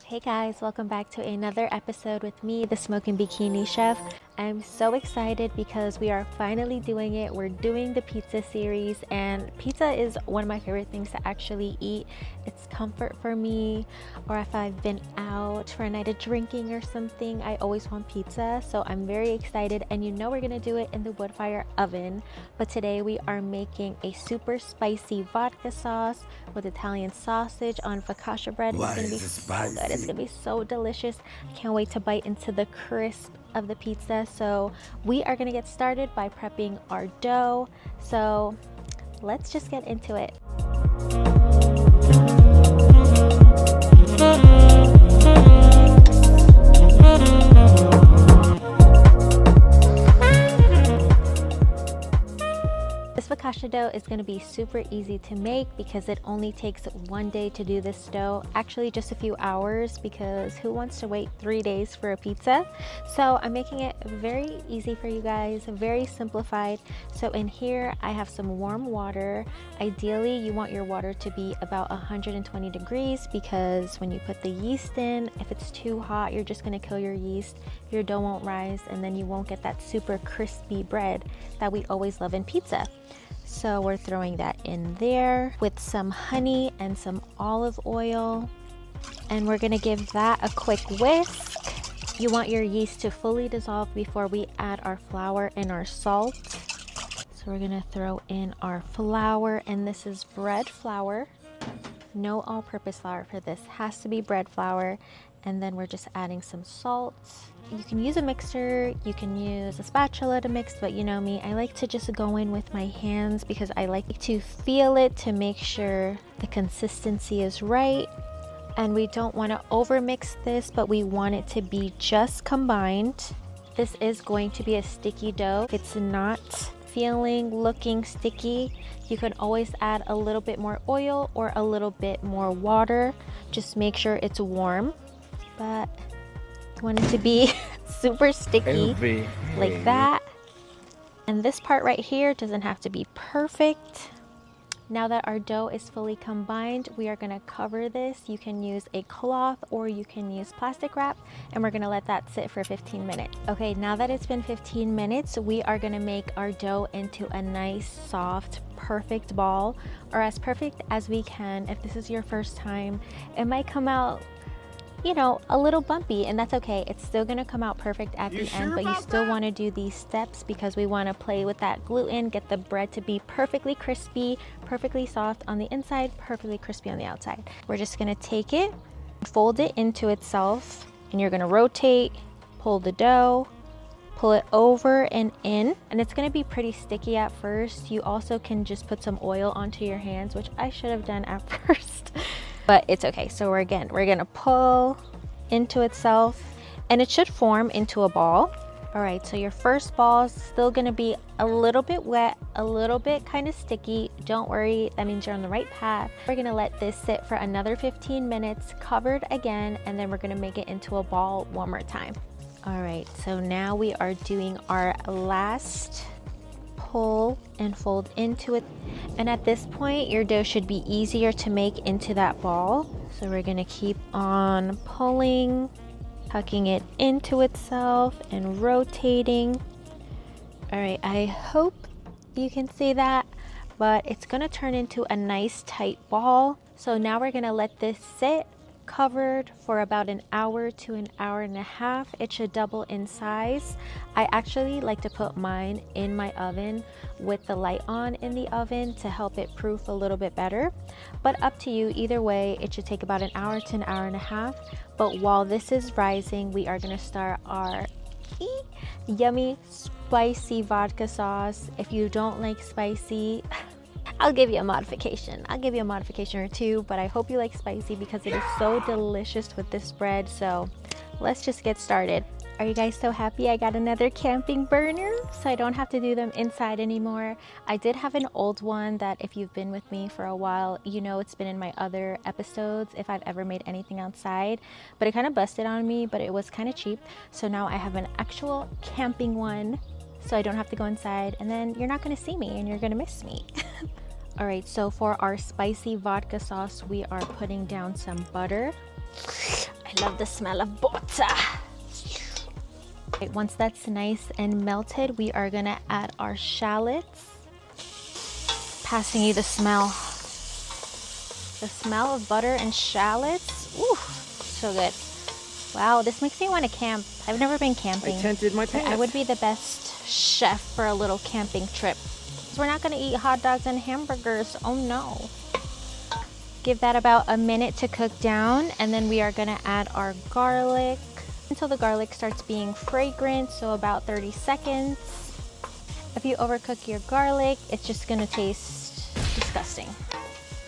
Hey guys, welcome back to another episode with me, the Smoking Bikini Chef. I'm so excited because we are finally doing it. We're doing the pizza series, and pizza is one of my favorite things to actually eat. It's comfort for me, or if I've been out for a night of drinking or something, I always want pizza. So I'm very excited, and you know we're gonna do it in the wood fire oven. But today we are making a super spicy vodka sauce with Italian sausage on focaccia bread. It's gonna be so good. It's gonna be so delicious. I can't wait to bite into the crisp of the pizza. So we are gonna get started by prepping our dough. So let's just get into it. This focaccia dough is going to be super easy to make because it only takes one day to do this dough. Actually just a few hours, because who wants to wait 3 days for a pizza? So I'm making it very easy for you guys, very simplified. So in here I have some warm water. Ideally you want your water to be about 120 degrees, because when you put the yeast in, if it's too hot, you're just going to kill your yeast. Your dough won't rise, and then you won't get that super crispy bread that we always love in pizza. So we're throwing that in there with some honey and some olive oil, and we're gonna give that a quick whisk. You want your yeast to fully dissolve before we add our flour and our salt. So we're gonna throw in our flour, and this is bread flour. No all-purpose flour for this, has to be bread flour. And then we're just adding some salt. You can use a mixer, you can use a spatula to mix, but you know me, I like to just go in with my hands because I like to feel it to make sure the consistency is right. And we don't want to over mix this, but we want it to be just combined. This is going to be a sticky dough. If it's not looking sticky, you can always add a little bit more oil or a little bit more water. Just make sure it's warm. But you want it to be super sticky like that. And this part right here doesn't have to be perfect. Now that our dough is fully combined, we are going to cover this. You can use a cloth or you can use plastic wrap, and we're going to let that sit for 15 minutes. Okay, now that it's been 15 minutes, we are going to make our dough into a nice, soft, perfect ball, or as perfect as we can. If this is your first time, it might come out, you know, a little bumpy, and that's okay. It's still gonna come out perfect at the end, but you still want to do these steps because we want to play with that gluten, get the bread to be perfectly crispy, perfectly soft on the inside, perfectly crispy on the outside. We're just gonna take it, fold it into itself, and you're gonna rotate, pull the dough, pull it over and in, and it's gonna be pretty sticky at first. You also can just put some oil onto your hands, which I should have done at first. But it's okay. So we're gonna pull into itself, and it should form into a ball. All right, so your first ball is still gonna be a little bit wet, a little bit kind of sticky. Don't worry, that means you're on the right path. We're gonna let this sit for another 15 minutes, covered again, and then we're gonna make it into a ball one more time. All right, so now we are doing our last pull and fold into it, and at this point your dough should be easier to make into that ball. So we're gonna keep on pulling, tucking it into itself and rotating. All right, I hope you can see that, but it's gonna turn into a nice tight ball. So now we're gonna let this sit covered for about an hour to an hour and a half. It should double in size. I actually like to put mine in my oven with the light on in the oven to help it proof a little bit better, but up to you. Either way, it should take about an hour to an hour and a half. But while this is rising, we are going to start our yummy spicy vodka sauce. If you don't like spicy, I'll give you a modification. I'll give you a modification or two, but I hope you like spicy because it is so delicious with this bread. So let's just get started. Are you guys so happy I got another camping burner so I don't have to do them inside anymore? I did have an old one that, if you've been with me for a while, you know it's been in my other episodes if I've ever made anything outside, but it kind of busted on me, but it was kind of cheap. So now I have an actual camping one so I don't have to go inside, and then you're not going to see me and you're going to miss me. All right, so for our spicy vodka sauce, we are putting down some butter. I love the smell of butter. Okay, once that's nice and melted, we are gonna add our shallots. Passing you the smell. The smell of butter and shallots. Ooh, so good. Wow, this makes me want to camp. I've never been camping. I tented my pants. I would be the best chef for a little camping trip. We're not gonna eat hot dogs and hamburgers, oh no. Give that about a minute to cook down, and then we are gonna add our garlic until the garlic starts being fragrant, so about 30 seconds. If you overcook your garlic, it's just gonna taste disgusting.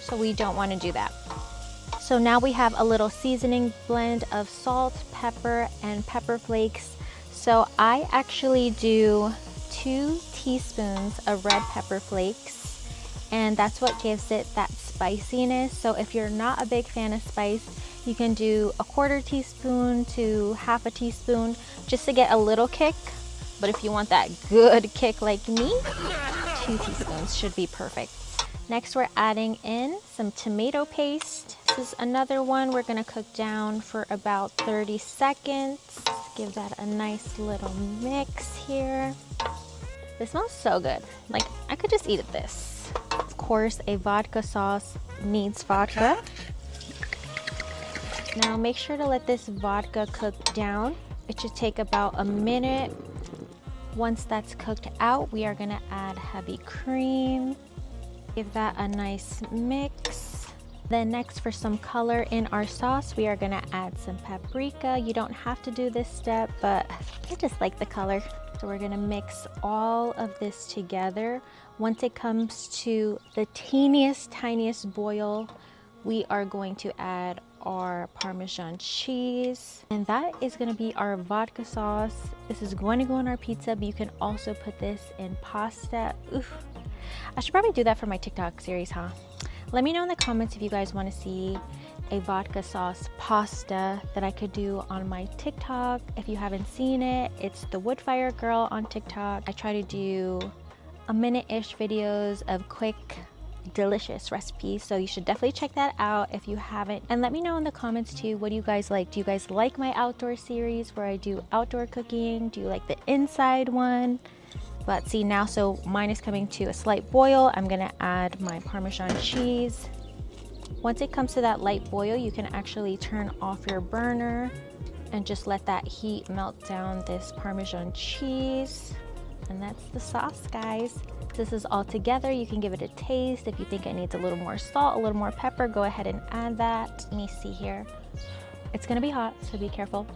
So we don't wanna do that. So now we have a little seasoning blend of salt, pepper, and pepper flakes. So I actually do 2 teaspoons of red pepper flakes, and that's what gives it that spiciness. So if you're not a big fan of spice, you can do a 1/4 teaspoon to 1/2 teaspoon just to get a little kick. But if you want that good kick like me, 2 teaspoons should be perfect. Next, we're adding in some tomato paste. This is another one we're gonna cook down for about 30 seconds. Give that a nice little mix here. This smells so good. Like, I could just eat this. Of course, a vodka sauce needs vodka. Now make sure to let this vodka cook down. It should take about a minute. Once that's cooked out, we are gonna add heavy cream. Give that a nice mix. Then next, for some color in our sauce, we are gonna add some paprika. You don't have to do this step, but I just like the color. So we're gonna mix all of this together. Once it comes to the tiniest boil, we are going to add our Parmesan cheese. And that is gonna be our vodka sauce. This is going to go on our pizza, but you can also put this in pasta. Oof. I should probably do that for my TikTok series, huh? Let me know in the comments if you guys want to see a vodka sauce pasta that I could do on my TikTok. If you haven't seen it, it's the Woodfire Girl on TikTok. I try to do a minute-ish videos of quick, delicious recipes, so you should definitely check that out if you haven't. And let me know in the comments too, what do you guys like? Do you guys like my outdoor series where I do outdoor cooking? Do you like the inside one? But see now, so mine is coming to a slight boil. I'm gonna add my Parmesan cheese. Once it comes to that light boil, you can actually turn off your burner and just let that heat melt down this Parmesan cheese. And that's the sauce, guys. This is all together. You can give it a taste. If you think it needs a little more salt, a little more pepper, go ahead and add that. Let me see here. It's gonna be hot, so be careful.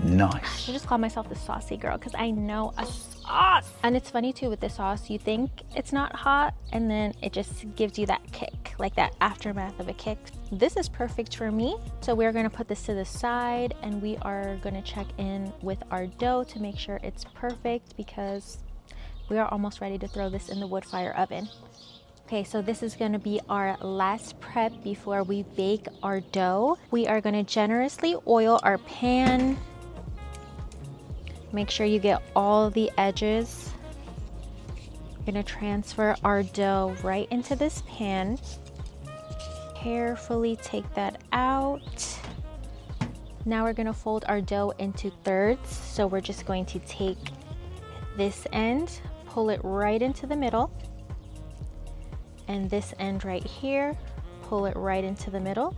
Nice. I should just call myself the saucy girl because I know a sauce. And it's funny too with this sauce, you think it's not hot and then it just gives you that kick, like that aftermath of a kick. This is perfect for me. So we're gonna put this to the side and we are gonna check in with our dough to make sure it's perfect because we are almost ready to throw this in the wood fire oven. Okay, so this is gonna be our last prep before we bake our dough. We are gonna generously oil our pan. Make sure you get all the edges. We're gonna transfer our dough right into this pan. Carefully take that out. Now we're gonna fold our dough into thirds. So we're just going to take this end, pull it right into the middle. And this end right here, pull it right into the middle.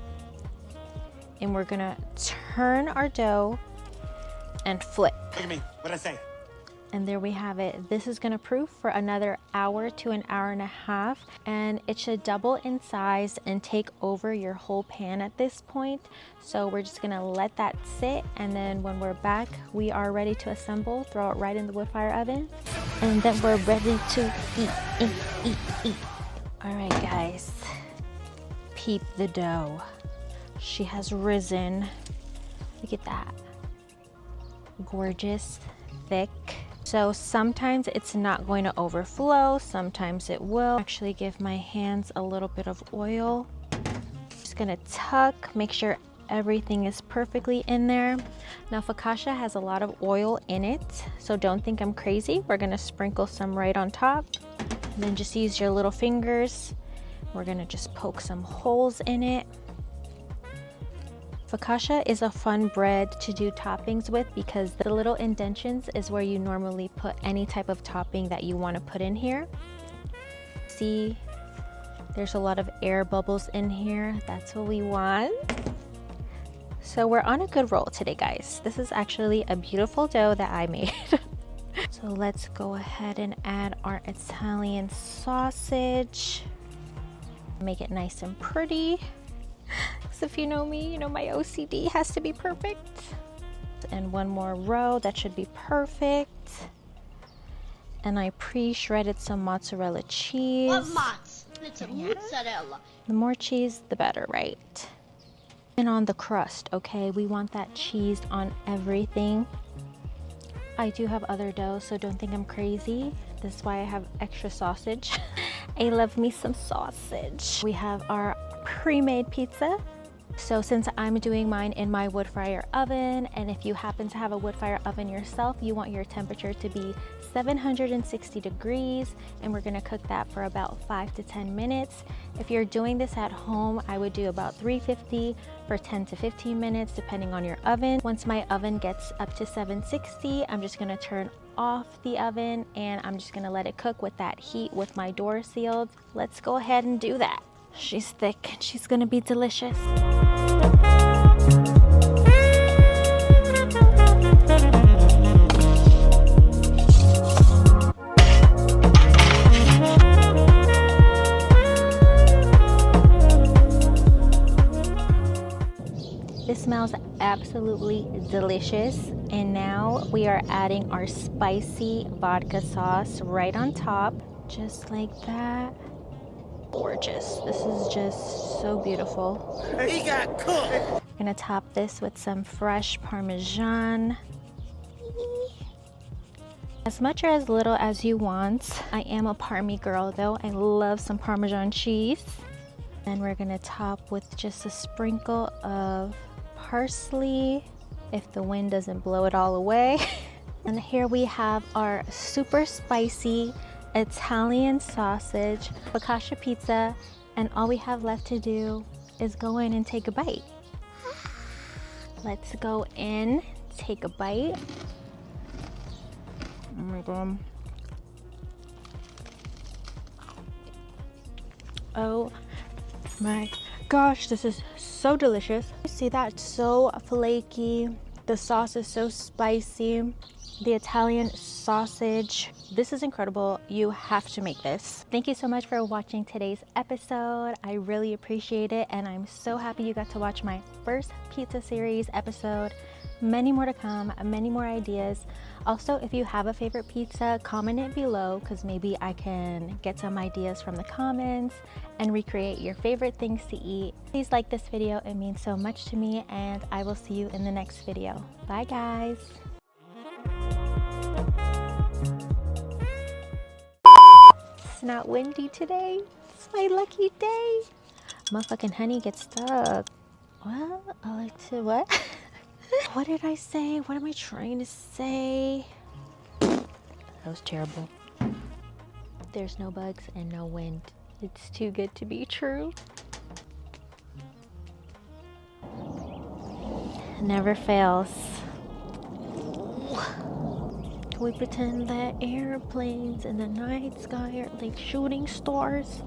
And we're gonna turn our dough and flip. Look at me, what'd I say? And there we have it. This is gonna proof for another hour to an hour and a half, and it should double in size and take over your whole pan at this point. So we're just gonna let that sit, and then when we're back, we are ready to assemble, throw it right in the wood fire oven, and then we're ready to eat. All right, guys, peep the dough. She has risen. Look at that. Gorgeous, thick. So sometimes it's not going to overflow, sometimes it will. Actually give my hands a little bit of oil. Just gonna tuck, make sure everything is perfectly in there. Now focaccia has a lot of oil in it, so don't think I'm crazy. We're gonna sprinkle some right on top. And then just use your little fingers. We're gonna just poke some holes in it. Focaccia is a fun bread to do toppings with because the little indentions is where you normally put any type of topping that you want to put in here. See, there's a lot of air bubbles in here. That's what we want. So we're on a good roll today, guys. This is actually a beautiful dough that I made. So let's go ahead and add our Italian sausage. Make it nice and pretty. So if you know me, you know my OCD has to be perfect. And one more row, that should be perfect. And I pre-shredded some mozzarella cheese. What mozz? It's a mozzarella. The more cheese, the better, right? And on the crust, okay? We want that cheese on everything. I do have other dough, so don't think I'm crazy. This is why I have extra sausage. I love me some sausage. We have our pre-made pizza. So since I'm doing mine in my wood fire oven, and if you happen to have a wood fire oven yourself, you want your temperature to be 760 degrees, and we're gonna cook that for about 5 to 10 minutes. If you're doing this at home, I would do about 350 for 10 to 15 minutes, depending on your oven. Once my oven gets up to 760, I'm just gonna turn off the oven and I'm just gonna let it cook with that heat with my door sealed. Let's go ahead and do that. She's thick and she's gonna be delicious. This smells absolutely delicious. And now we are adding our spicy vodka sauce right on top, just like that. Gorgeous. This is just so beautiful. He got cooked. I'm gonna top this with some fresh Parmesan. As much or as little as you want. I am a Parmy girl though. I love some Parmesan cheese. And we're gonna top with just a sprinkle of parsley, if the wind doesn't blow it all away. And here we have our super spicy Italian sausage focaccia pizza, and all we have left to do is go in and take a bite. Let's go in, take a bite. Oh my god. Oh my gosh, this is so delicious. You see that? It's so flaky. The sauce is so spicy. The Italian sausage. This is incredible. You have to make this. Thank you so much for watching today's episode. I really appreciate it, and I'm so happy you got to watch my first pizza series episode. Many more to come, many more ideas. Also, if you have a favorite pizza, comment it below because maybe I can get some ideas from the comments and recreate your favorite things to eat. Please like this video. It means so much to me, and I will see you in the next video. Bye guys. It's not windy today. It's my lucky day. Motherfucking honey gets stuck. Well, I like to what? What did I say? What am I trying to say? That was terrible. There's no bugs and no wind. It's too good to be true. Never fails. We pretend that airplanes in the night sky are like shooting stars.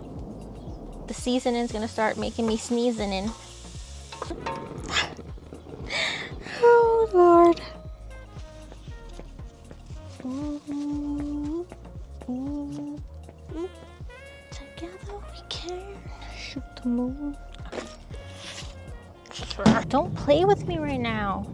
The seasoning's gonna start making me sneezing in. Oh Lord. Together we can shoot the moon. Don't play with me right now.